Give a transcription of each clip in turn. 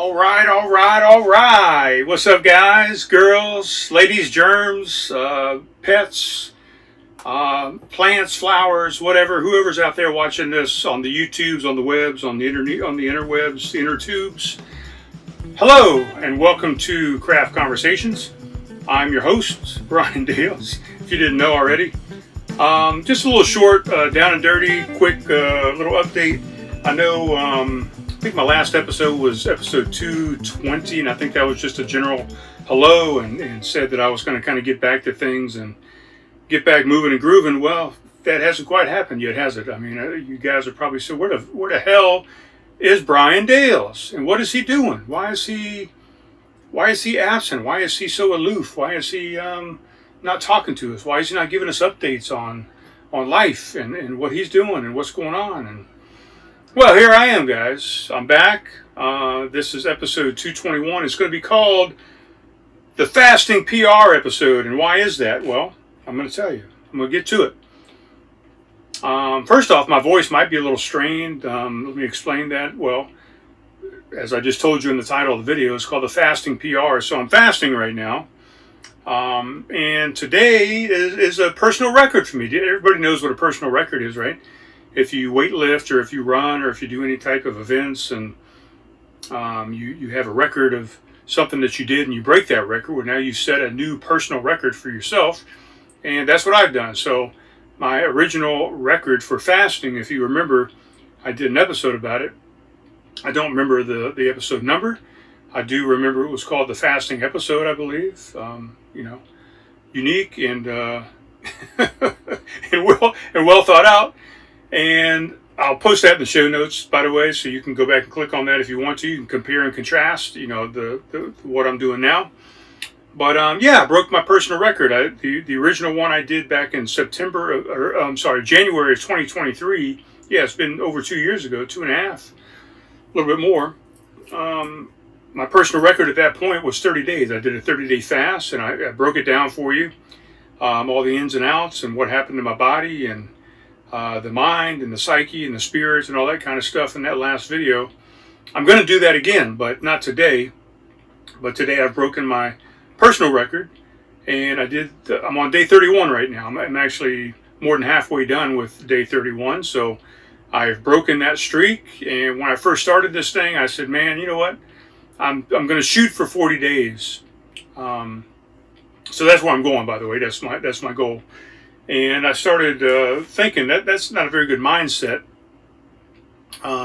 All right. What's up, guys, girls, ladies, germs, pets, plants, flowers, whatever. Whoever's out there watching this on the YouTubes, on the webs, on the internet, on the interwebs, the inner tubes. Hello, and welcome to Craft Conversations. I'm your host, Brian Dales. If you didn't know already, just a little short, down and dirty, quick little update. I know. I think my last episode was episode 220, and I think that was just a general hello and said that I was going to kind of get back to things and get back moving and grooving. Well, that hasn't quite happened yet, has it? I mean, you guys are probably saying, where the hell is Brian Dales? And what is he doing? Why is he absent? Why is he so aloof? Why is he not talking to us? Why is he not giving us updates on life and what he's doing and what's going on? And well, here I am, guys. I'm back. This is episode 221. It's going to be called the Fasting PR episode. And why is that? Well, I'm going to tell you. I'm going to get to it. First off, my voice might be a little strained. Let me explain that. Well, as I just told you in the title of the video, it's called the Fasting PR. So I'm fasting right now. And today is a personal record for me. Everybody knows what a personal record is, right? If you weight lift or if you run or if you do any type of events and you have a record of something that you did and you break that record, well, now you set a new personal record for yourself. And that's what I've done. So my original record for fasting, if you remember, I did an episode about it. I don't remember the episode number. I do remember it was called the fasting episode, I believe. Unique and and well thought out. And I'll post that in the show notes, by the way, so you can go back and click on that if you want to. You can compare and contrast, the what I'm doing now. But I broke my personal record. The original one I did back in January of 2023. Yeah, it's been over 2 years ago, 2.5, a little bit more. My personal record at that point was 30 days. I did a 30-day fast, and I broke it down for you, all the ins and outs and what happened to my body and the mind and the psyche and the spirits and all that kind of stuff in that last video. I'm going to do that again, but not today. But today I've broken my personal record, and I'm on day 31 right now. I'm actually more than halfway done with day 31, so I've broken that streak. And when I first started this thing, I said, man, you know what? I'm going to shoot for 40 days. So that's where I'm going, by the way. That's my goal. And I started thinking that's not a very good mindset,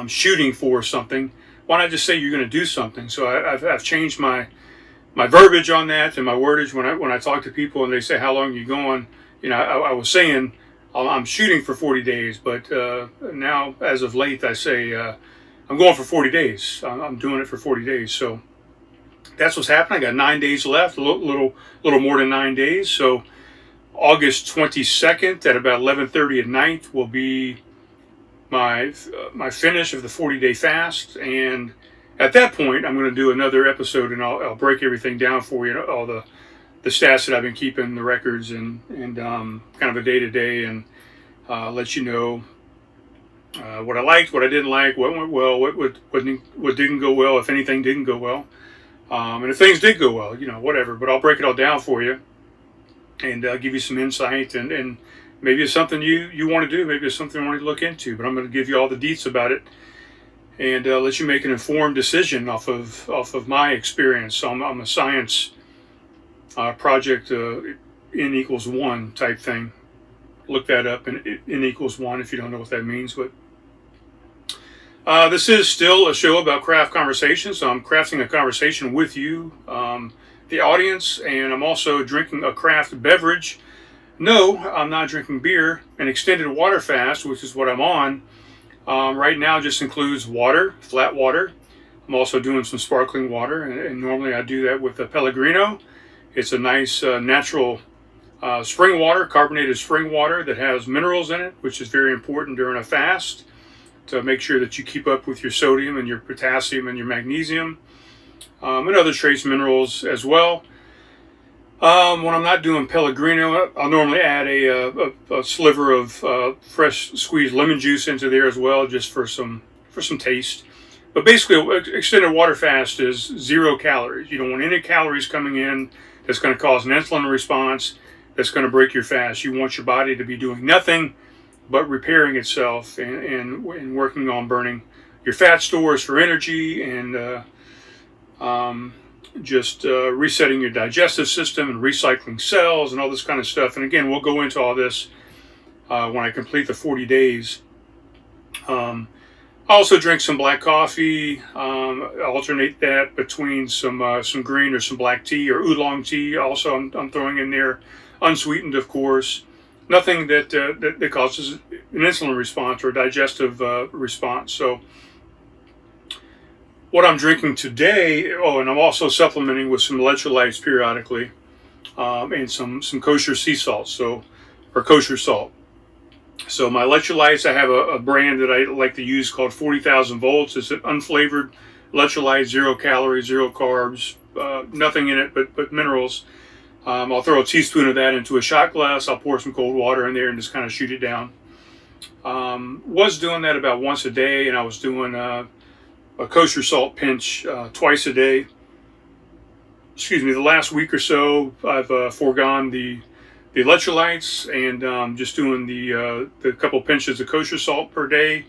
shooting for something. Why not just say you're going to do something? So I've changed my verbiage on that and my wordage when I talk to people and they say, how long are you going? I was saying I'm shooting for 40 days, but now as of late I say I'm going for 40 days. I'm doing it for 40 days. So that's what's happening. I got 9 days left, a little more than 9 days. So August 22nd at about 11:30 at night will be my finish of the 40-day fast, and at that point I'm going to do another episode and I'll break everything down for you, all the stats that I've been keeping, the records, and kind of a day-to-day, and let you know what I liked, what I didn't like, what went well, what didn't go well, if anything didn't go well, and if things did go well, whatever. But I'll break it all down for you and give you some insight, and maybe it's something you want to do, maybe it's something you want to look into, but I'm going to give you all the deets about it and let you make an informed decision off of my experience. So I'm a science project, N equals 1 type thing. Look that up, N equals 1 if you don't know what that means. But this is still a show about craft conversations. So I'm crafting a conversation with you, the audience, and I'm also drinking a craft beverage. No, I'm not drinking beer. An extended water fast, which is what I'm on right now, just includes water, flat water. I'm also doing some sparkling water, and normally I do that with a Pellegrino. It's a nice natural spring water, carbonated spring water that has minerals in it, which is very important during a fast to make sure that you keep up with your sodium and your potassium and your magnesium. And other trace minerals as well. When I'm not doing Pellegrino, I'll normally add a sliver of fresh squeezed lemon juice into there as well, just for some taste. But basically, extended water fast is 0 calories. You don't want any calories coming in that's going to cause an insulin response that's going to break your fast. You want your body to be doing nothing but repairing itself and working on burning your fat stores for energy and just resetting your digestive system and recycling cells and all this kind of stuff. And again, we'll go into all this when I complete the 40 days. I also drink some black coffee. Alternate that between some green or some black tea or oolong tea. Also, I'm throwing in there, unsweetened, of course. Nothing that causes an insulin response or a digestive response. So, what I'm drinking today. Oh, and I'm also supplementing with some electrolytes periodically, and some kosher sea salt. Or kosher salt. So my electrolytes, I have a brand that I like to use called 40,000 volts. It's an unflavored electrolyte, 0 calories, 0 carbs, nothing in it but minerals. I'll throw a teaspoon of that into a shot glass. I'll pour some cold water in there and just kind of shoot it down. Was doing that about once a day, and I was doing a kosher salt pinch twice a day. Excuse me, the last week or so, I've foregone the electrolytes and just doing the couple pinches of kosher salt per day.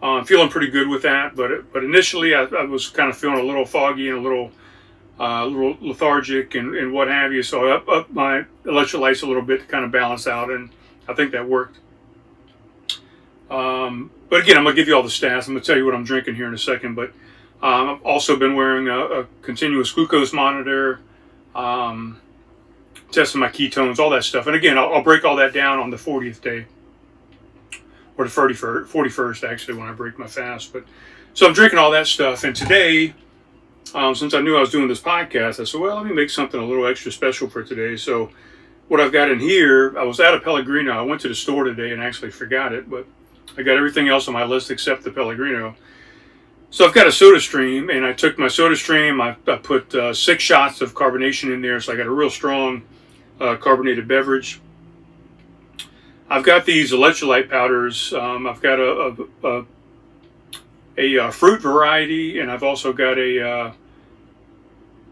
I'm feeling pretty good with that, but initially I was kind of feeling a little foggy and a little lethargic and what have you. So I up my electrolytes a little bit to kind of balance out, and I think that worked. But again, I'm gonna give you all the stats. I'm gonna tell you what I'm drinking here in a second. But I've also been wearing a continuous glucose monitor. Testing my ketones, all that stuff. And again, I'll break all that down on the 40th day. Or the 41st, actually, when I break my fast. But so I'm drinking all that stuff. And today, since I knew I was doing this podcast, I said, well, let me make something a little extra special for today. So what I've got in here, I was out of Pellegrino. I went to the store today and actually forgot it. But I got everything else on my list except the Pellegrino. So I've got a Soda Stream, and I took my Soda Stream. I put 6 shots of carbonation in there. So I got a real strong carbonated beverage. I've got these electrolyte powders. I've got a fruit variety, and I've also got a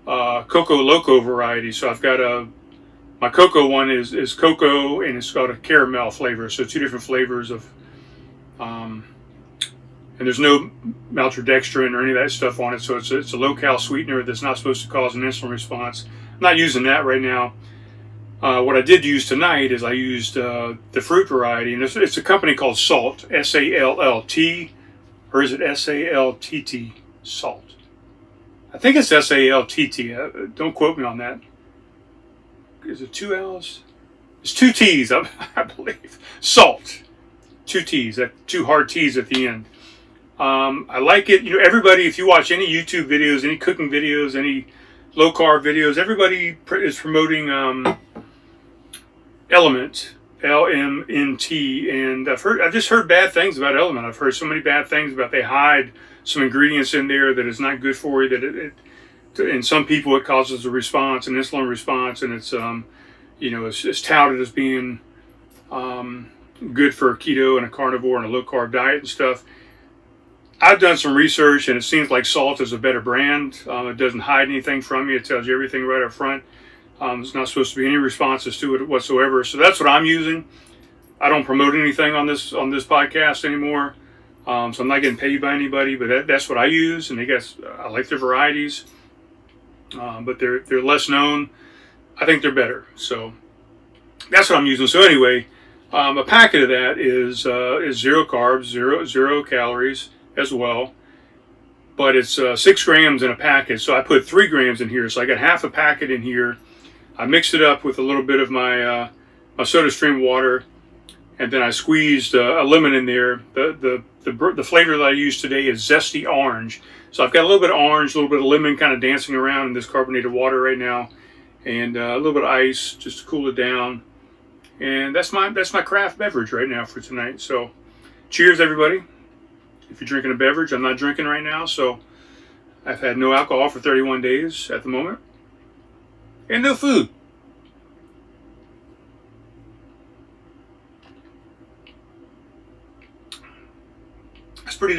Coco Loco variety. So I've got my cocoa one is cocoa, and it's got a caramel flavor. So 2 different flavors of, and there's no maltodextrin or any of that stuff on it. So it's a low-cal sweetener that's not supposed to cause an insulin response. I'm not using that right now. What I did use tonight is I used the fruit variety, and it's a company called Salt, S-A-L-L-T, or is it S-A-L-T-T, Salt? I think it's S-A-L-T-T. Don't quote me on that. Is it 2 L's? It's 2 T's, I believe. Salt. 2 T's, 2 hard T's at the end. I like it. You know, everybody, if you watch any YouTube videos, any cooking videos, any low-carb videos, everybody is promoting Element, L-M-N-T, and I've just heard bad things about Element. I've heard so many bad things about they hide some ingredients in there that is not good for you. That in some people it causes a response, an insulin response, and it's it's touted as being good for a keto and a carnivore and a low carb diet and stuff. I've done some research, and it seems like Salt is a better brand. It doesn't hide anything from you. It tells you everything right up front. There's not supposed to be any responses to it whatsoever. So that's what I'm using. I don't promote anything on this podcast anymore. So I'm not getting paid by anybody, but that's what I use. And I like their varieties, but they're less known. I think they're better. So that's what I'm using. So anyway, a packet of that is 0 carbs, zero calories as well. But it's 6 grams in a packet. So I put 3 grams in here. So I got half a packet in here. I mixed it up with a little bit of my Soda Stream water, and then I squeezed a lemon in there. The flavor that I used today is zesty orange. So I've got a little bit of orange, a little bit of lemon kind of dancing around in this carbonated water right now, and a little bit of ice just to cool it down. And that's my craft beverage right now for tonight. So cheers, everybody. If you're drinking a beverage, I'm not drinking right now, so I've had no alcohol for 31 days at the moment. And no food. That's pretty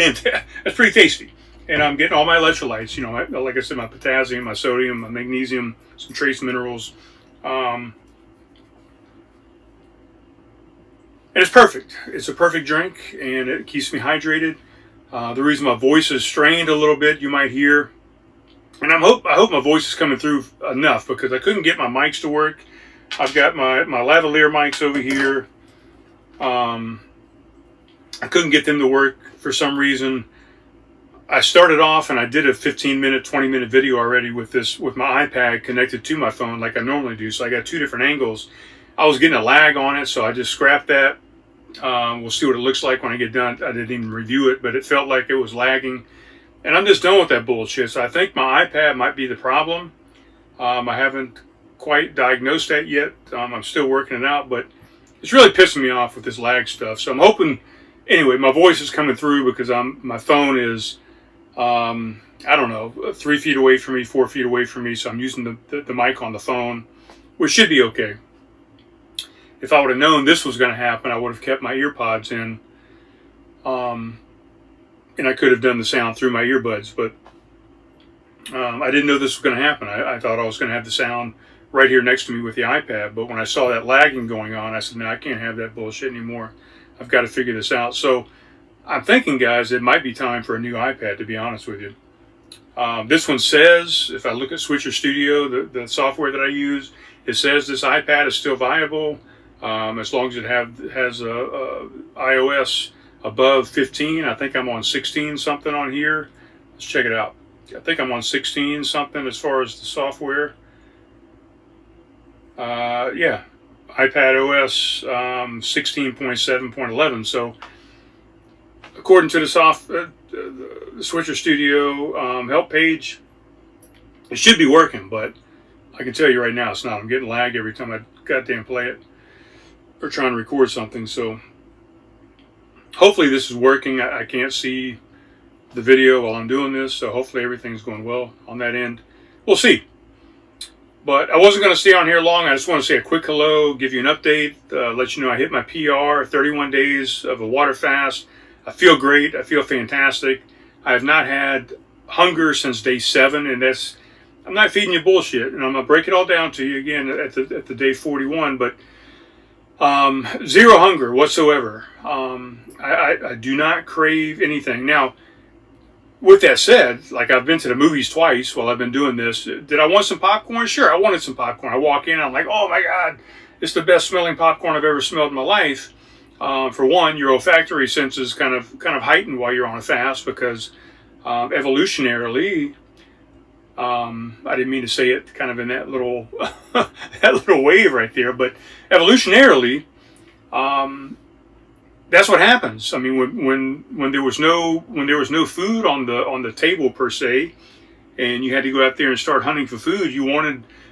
tasty. and I'm getting all my electrolytes. You know, like I said, my potassium, my sodium, my magnesium, some trace minerals. And it's perfect. It's a perfect drink, and it keeps me hydrated. The reason my voice is strained a little bit, you might hear, and I hope my voice is coming through enough, because I couldn't get my mics to work. I've got my lavalier mics over here. I couldn't get them to work for some reason. I started off and I did a 15-minute, 20-minute video already with my iPad connected to my phone like I normally do. So I got two different angles. I was getting a lag on it, so I just scrapped that. We'll see what it looks like when I get done. I didn't even review it, but it felt like it was lagging. And I'm just done with that bullshit. So I think my iPad might be the problem. I haven't quite diagnosed that yet. I'm still working it out, but it's really pissing me off with this lag stuff. So I'm hoping, anyway, my voice is coming through because my phone is, I don't know, 3 feet away from me, 4 feet away from me. So I'm using the mic on the phone, which should be okay. If I would have known this was going to happen, I would have kept my ear pods in. And I could have done the sound through my earbuds, but I didn't know this was going to happen. I thought I was going to have the sound right here next to me with the iPad, but when I saw that lagging going on, I said, no, I can't have that bullshit anymore. I've got to figure this out. So I'm thinking, guys, it might be time for a new iPad, to be honest with you. This one says, if I look at Switcher Studio, the software that I use, it says this iPad is still viable as long as it has a iOS above 15. I think I'm on 16 something on here. Let's check it out. I think I'm on 16 something as far as the software. Yeah, iPad OS 16.7.11. So according to the Switcher Studio help page, it should be working, but I can tell you right now it's not. I'm getting lag every time I goddamn play it or trying to record something. So hopefully this is working. I can't see the video while I'm doing this, so hopefully everything's going well on that end. We'll see. But I wasn't going to stay on here long. I just want to say a quick hello, give you an update, let you know I hit my PR, 31 days of a water fast. I feel great. I feel fantastic. I have not had hunger since day 7, and I'm not feeding you bullshit, and I'm going to break it all down to you again at the day 41, but zero hunger whatsoever. I do not crave anything. Now, with that said, like I've been to the movies twice while I've been doing this. Did I want some popcorn? Sure, I wanted some popcorn. I walk in, I'm like, oh my God, it's the best smelling popcorn I've ever smelled in my life. For one, your olfactory senses kind of heightened while you're on a fast because evolutionarily, I didn't mean to say it kind of in that little that little wave right there, but evolutionarily, that's what happens. I mean, when there was no food on the table per se, and you had to go out there and start hunting for food,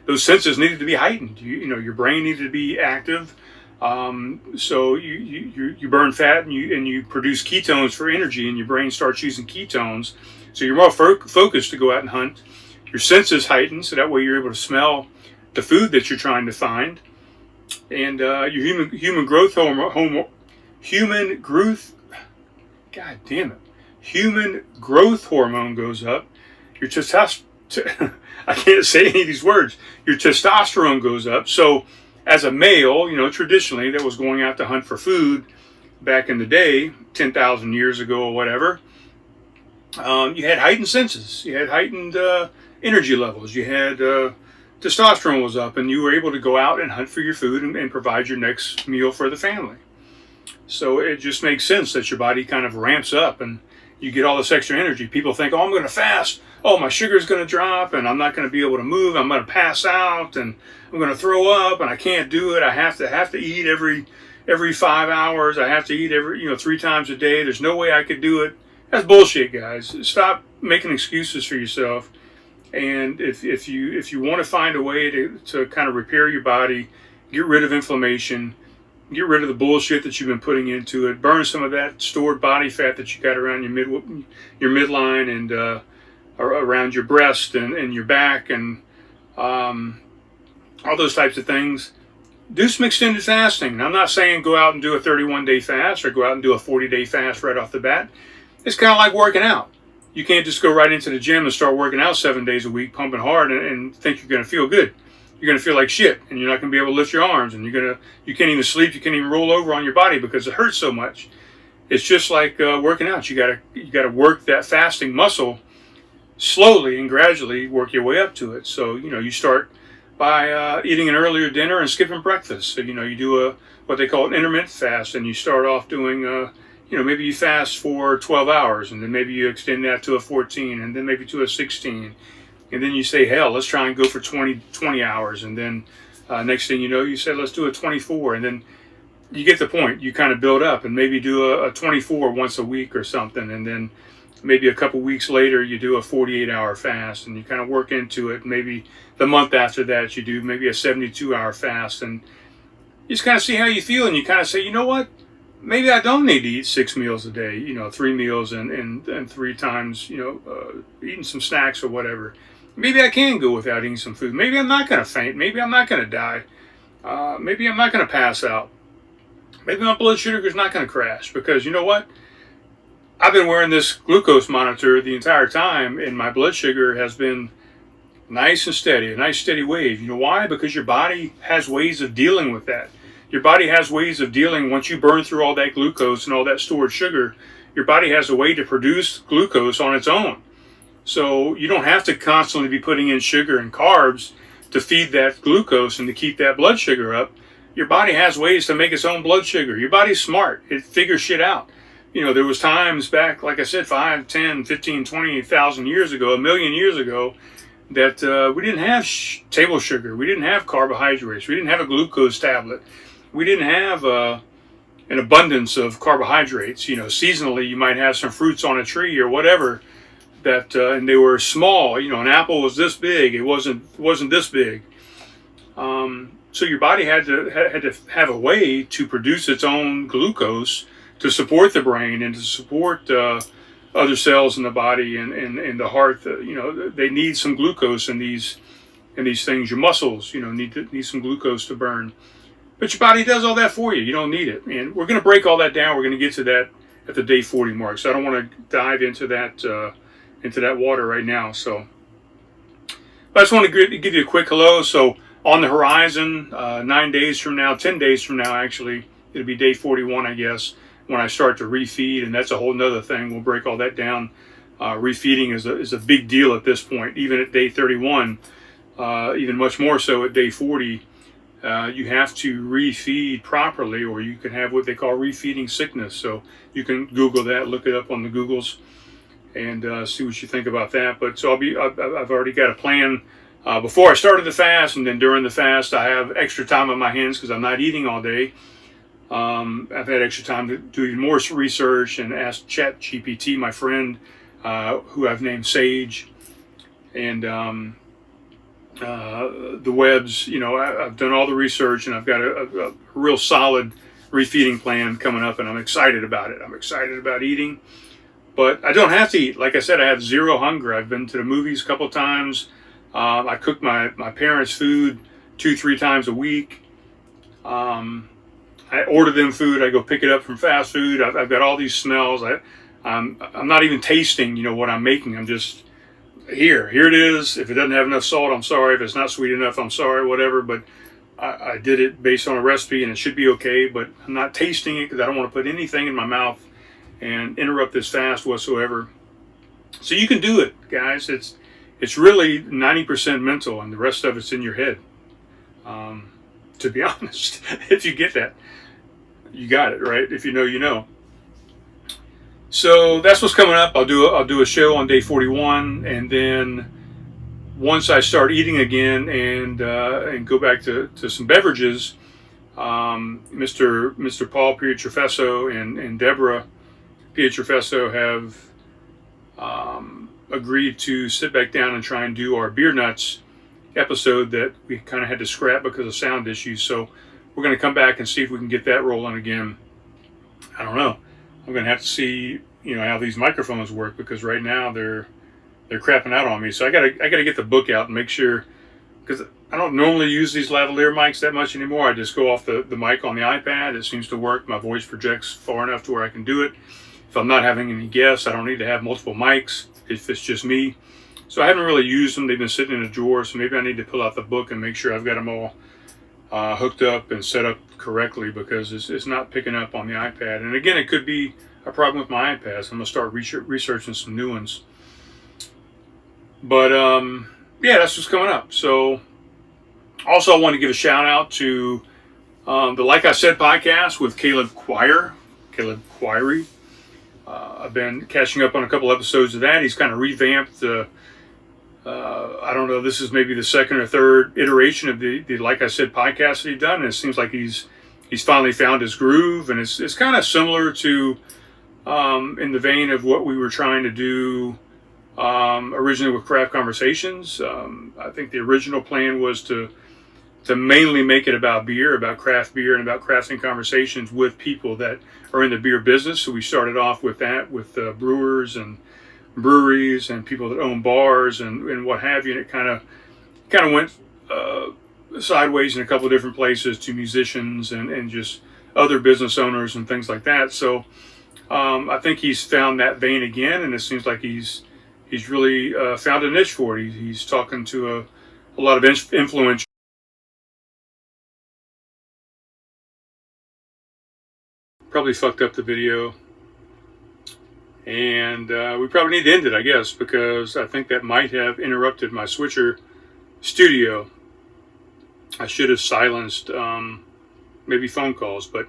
those senses needed to be heightened. You know, your brain needed to be active. So you burn fat and you produce ketones for energy, and your brain starts using ketones. So you're more focused to go out and hunt. Your senses heighten, so that way you're able to smell the food that you're trying to find, and your human growth hormone. Human growth hormone goes up. Your I can't say any of these words. Your testosterone goes up. So as a male, you know, traditionally that was going out to hunt for food back in the day, 10,000 years ago or whatever, you had heightened senses. You had heightened energy levels. You had testosterone was up, and you were able to go out and hunt for your food and provide your next meal for the family. So it just makes sense that your body kind of ramps up and you get all this extra energy. People think, oh, I'm going to fast. Oh, my sugar's going to drop and I'm not going to be able to move. I'm going to pass out and I'm going to throw up and I can't do it. I have to eat every 5 hours. I have to eat 3 times a day. There's no way I could do it. That's bullshit, guys. Stop making excuses for yourself. And if you want to find a way to kind of repair your body, get rid of inflammation, get rid of the bullshit that you've been putting into it. Burn some of that stored body fat that you got around your midline and around your breast and your back and all those types of things. Do some extended fasting. And I'm not saying go out and do a 31-day fast or go out and do a 40-day fast right off the bat. It's kind of like working out. You can't just go right into the gym and start working out 7 days a week, pumping hard, and think you're going to feel good. You're going to feel like shit, and you're not going to be able to lift your arms, and you can't even sleep, you can't even roll over on your body because it hurts so much. It's just like working out. You gotta work that fasting muscle slowly and gradually work your way up to it. So you start by eating an earlier dinner and skipping breakfast. So you do what they call an intermittent fast, and you start off doing maybe you fast for 12 hours, and then maybe you extend that to a 14, and then maybe to a 16. And then you say, hell, let's try and go for 20 hours. And then next thing you know, you say, let's do a 24. And then you get the point. You kind of build up and maybe do a 24 once a week or something. And then maybe a couple weeks later, you do a 48-hour fast. And you kind of work into it. Maybe the month after that, you do maybe a 72-hour fast. And you just kind of see how you feel. And you kind of say, you know what? Maybe I don't need to eat 6 meals a day, 3 meals and 3 times, eating some snacks or whatever. Maybe I can go without eating some food. Maybe I'm not going to faint. Maybe I'm not going to die. Maybe I'm not going to pass out. Maybe my blood sugar is not going to crash, because you know what? I've been wearing this glucose monitor the entire time, and my blood sugar has been nice and steady, a nice steady wave. You know why? Because your body has ways of dealing with that. Your body has ways of dealing, once you burn through all that glucose and all that stored sugar, your body has a way to produce glucose on its own. So you don't have to constantly be putting in sugar and carbs to feed that glucose and to keep that blood sugar up. Your body has ways to make its own blood sugar. Your body's smart. It figures shit out. There was times back, like I said, 5, 10, 15, 20,000 years ago, a million years ago, that we didn't have table sugar. We didn't have carbohydrates. We didn't have a glucose tablet. We didn't have an abundance of carbohydrates. Seasonally, you might have some fruits on a tree or whatever, that and they were small. An apple was this big. It wasn't this big. So your body had to have a way to produce its own glucose to support the brain and to support other cells in the body and the heart. They need some glucose in these things. Your muscles, need some glucose to burn. But your body does all that for you. You don't need it. And we're going to break all that down. We're going to get to that at the day 40 mark. So I don't want to dive into that water right now. So I just want to give you a quick hello. So on the horizon, 9 days from now, 10 days from now, actually, it'll be day 41, I guess, when I start to refeed. And that's a whole nother thing. We'll break all that down. Refeeding is a big deal at this point, even at day 31, even much more so at day 40. You have to refeed properly, or you can have what they call refeeding sickness. So you can Google that, look it up on the Googles, and see what you think about that. But so I've already got a plan before I started the fast, and then during the fast I have extra time on my hands because I'm not eating all day. I've had extra time to do more research and ask ChatGPT, my friend, who I've named Sage, and the webs. I've done all the research, and I've got a real solid refeeding plan coming up, and I'm excited about it. I'm excited about eating, but I don't have to eat. Like I said, I have zero hunger. I've been to the movies a couple times. I cook my parents' food 2-3 times a week. I order them food. I go pick it up from fast food. I've got all these smells. I'm not even tasting, what I'm making. I'm just here it is. If it doesn't have enough salt, I'm sorry. If it's not sweet enough, I'm sorry, whatever. But I did it based on a recipe, and it should be okay. But I'm not tasting it because I don't want to put anything in my mouth and interrupt this fast whatsoever. So you can do it, guys. It's really 90% mental, and the rest of it's in your head. To be honest, if you get that, you got it, right? If you know, you know. So that's what's coming up. I'll do a show on day 41, and then once I start eating again and go back to some beverages, Mr. Paul Pietrofesso and Deborah Pietrofesso have agreed to sit back down and try and do our beer nuts episode that we kind of had to scrap because of sound issues. So we're going to come back and see if we can get that rolling again. I don't know. I'm going to have to see, how these microphones work, because right now they're crapping out on me. So I got to get the book out and make sure, because I don't normally use these lavalier mics that much anymore. I just go off the mic on the iPad. It seems to work. My voice projects far enough to where I can do it. If I'm not having any guests, I don't need to have multiple mics if it's just me. So I haven't really used them. They've been sitting in a drawer, so maybe I need to pull out the book and make sure I've got them all hooked up and set up correctly, because it's not picking up on the iPad. And again, it could be a problem with my iPad, so I'm going to start researching some new ones. But yeah, that's what's coming up. So also I want to give a shout out to the Like I Said podcast with Caleb Quirey. I've been catching up on a couple episodes of that. He's kind of revamped the I don't know, this is maybe the second or third iteration of the Like I Said podcast that he's done, and it seems like he's finally found his groove, and it's kind of similar to in the vein of what we were trying to do originally with Craft Conversations. I think the original plan was to mainly make it about beer, about craft beer, and about crafting conversations with people that are in the beer business. So we started off with that, with brewers and breweries and people that own bars and what have you. And it kind of went sideways in a couple of different places to musicians and just other business owners and things like that. So I think he's found that vein again, and it seems like he's really found a niche for it. He's talking to a lot of influential. Probably fucked up the video, and we probably need to end it, I guess, because I think that might have interrupted my switcher studio. I should have silenced maybe phone calls, but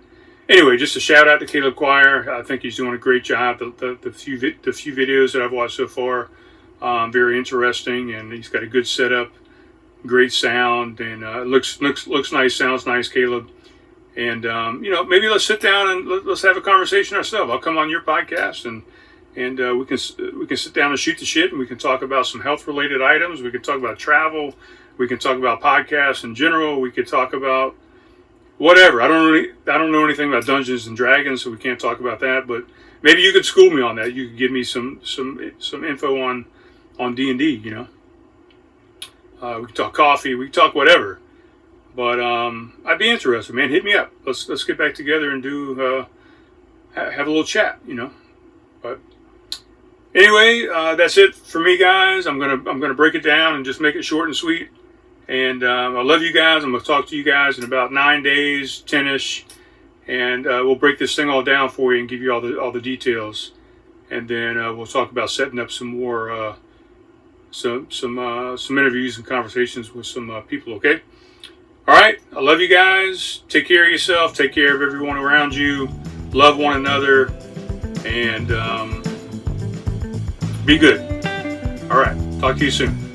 anyway, just a shout out to Caleb Quire. I think he's doing a great job. The few videos that I've watched so far, very interesting, and he's got a good setup, great sound, and looks nice, sounds nice, Caleb. And maybe let's sit down and let's have a conversation ourselves. I'll come on your podcast, and we can sit down and shoot the shit, and we can talk about some health related items. We can talk about travel. We can talk about podcasts in general. We could talk about whatever. I don't know anything about Dungeons and Dragons, so we can't talk about that. But maybe you could school me on that. You could give me some info on D&D. We can talk coffee. We can talk whatever. But I'd be interested, man. Hit me up. Let's get back together and do have a little chat, But anyway, that's it for me, guys. I'm gonna break it down and just make it short and sweet. And I love you guys. I'm gonna talk to you guys in about 9 days, 10ish, and we'll break this thing all down for you and give you all the details. And then we'll talk about setting up some more some interviews and conversations with some people. Okay. All right, I love you guys. Take care of yourself. Take care of everyone around you. Love one another, and be good. All right, talk to you soon.